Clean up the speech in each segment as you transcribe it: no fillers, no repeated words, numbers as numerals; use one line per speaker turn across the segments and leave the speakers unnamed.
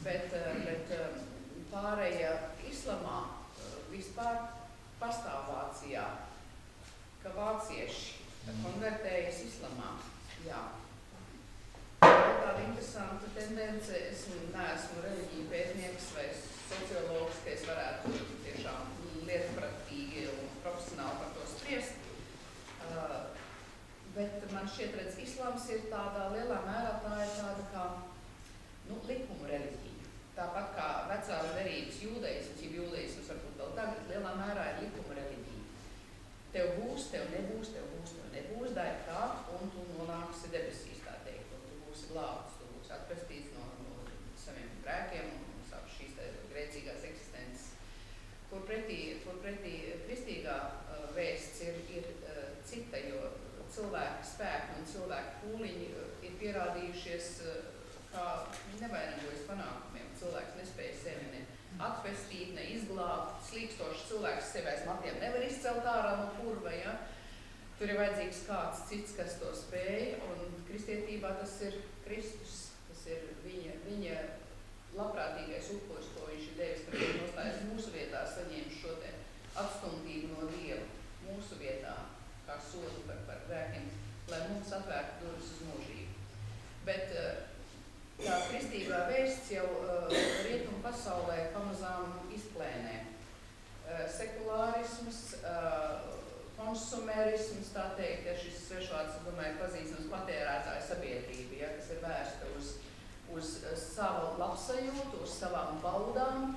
bet pārēja islamā vispār pastāv Vācijā, ka vācieši konvertējas islamā. Jā. Tāda interesanta tendence, es neesmu reliģiju pētnieks vai sociologs, ka es varētu tiešām lietpraktīgi un profesionāli par to spriest. Bet man šķiet, redz, islāms ir tādā lielā mērā, tā ir tāda kā likumu reliģija. Tāpat kā vecās derības jūdeisms, ja jūdeisms varbūt vēl tagad lielā mērā ir likuma reliģija. Tev būs, tev nebūs, tev būs, tev nebūs, dari tā, un tu nonāksi debesīs, tā teikt, un tu būsi glābts, tu būsi atpestīts no saviem grēkiem un savu šīs grēcīgās eksistences. Kur pretī kristīgā vēsts ir cita, jo cilvēku spēku un cilvēku pūliņi ir pierādījušies kā nevainagojas panākumiem. Cilvēks nespēja sevi ne atpestīt, ne izglābt. Slīkstošs cilvēks sevi aiz matiem nevar izcelt ārā no purva, ja? Tur ir vajadzīgs kāds cits, kas to spēja, un kristietībā tas ir Kristus. Tas ir viņa labprātīgais upuris, ko viņš ir devis, kad viņš nostājas mūsu vietā, saņēmis šo te atstumtību no Dieva mūsu vietā, kā sodu par grēkiem, lai mums atvērtu durvis uz mūžību. Bet tā kristīgā vēsts jau rietumu pasaulē pamazām izplēnē. Sekulārisms, konsumerisms, tā teikt, ja šis svešvārds, es domāju, pazīstams patērētāju sabiedrība, ja, kas ir vērsta uz savu labsajūtu, uz savām baudām,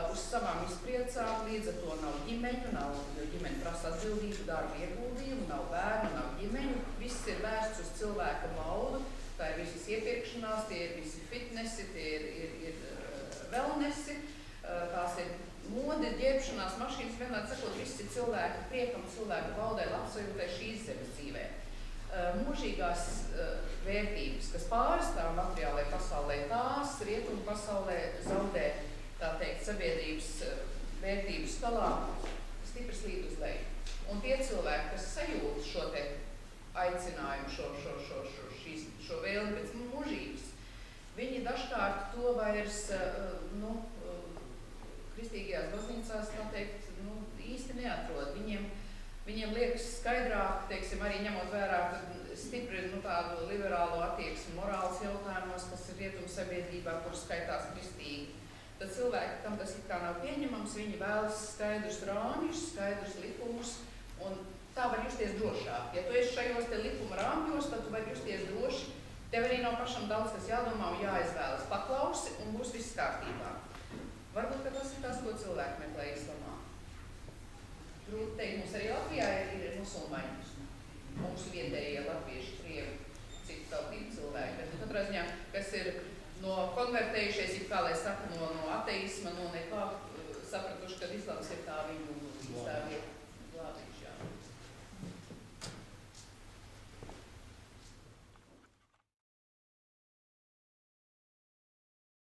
uz savām izpriecām, līdz ar to nav ģimeņu, jo ģimeņu prasa atbildību, darbu ieguldījumu, nav bērnu, nav ģimeņu, viss ir vērsts uz cilvēka baudu, tā ir visas iepirkšanās, tie ir visi fitnesi, tie ir wellnessi, tās ir mode, ģērbšanās, mašīnas, vienādi sakot, viss ir cilvēka priekam, cilvēka baudai, labsajūtai šīs zemes dzīvē. Mūžīgās vērtības, kas pārstāv materiālajai pasaulē, tās rietumu pasaulē zaudē, tā teikt, sabiedrības vērtību skalā stipri slīd uz leju. Un tie cilvēki, kas sajūt šo te aicinājumu, šo vēlmi pēc mūžības, viņi dažkārt to vairs, kristīgajās baznīcās, tā teikt, īsti neatrod. Viņiem liekas skaidrāk, teiksim, arī ņemot vērā stipri tādu liberālo attieksmi morāls jautājumos, kas ir rietumu sabiedrībā, kur skaitās kristīgi. Tad cilvēki, kam tas kā nav pieņemams, viņi vēlas skaidrus rāmjus, skaidrus likumus, un tā var justies drošāk. Ja tu esi šajos te likuma rāmjos, tad tu vari justies droši. Tev arī nav pašam daudz, kas jādomā un jāizvēlas. Paklausi un būs viss kārtībā. Varbūt, ka tas ir tas, ko cilvēki meklē islamā. Grūti teikt, mums arī Latvijā ir musulmaņi. Mūsu vietējie latvieši, krievi, citu tautību cilvēki. Bet katrā ziņā, kas ir konvertējušies, kā lai saka, no ateisma, no nekā sapratuši, ka islams ir tā viņu vieta.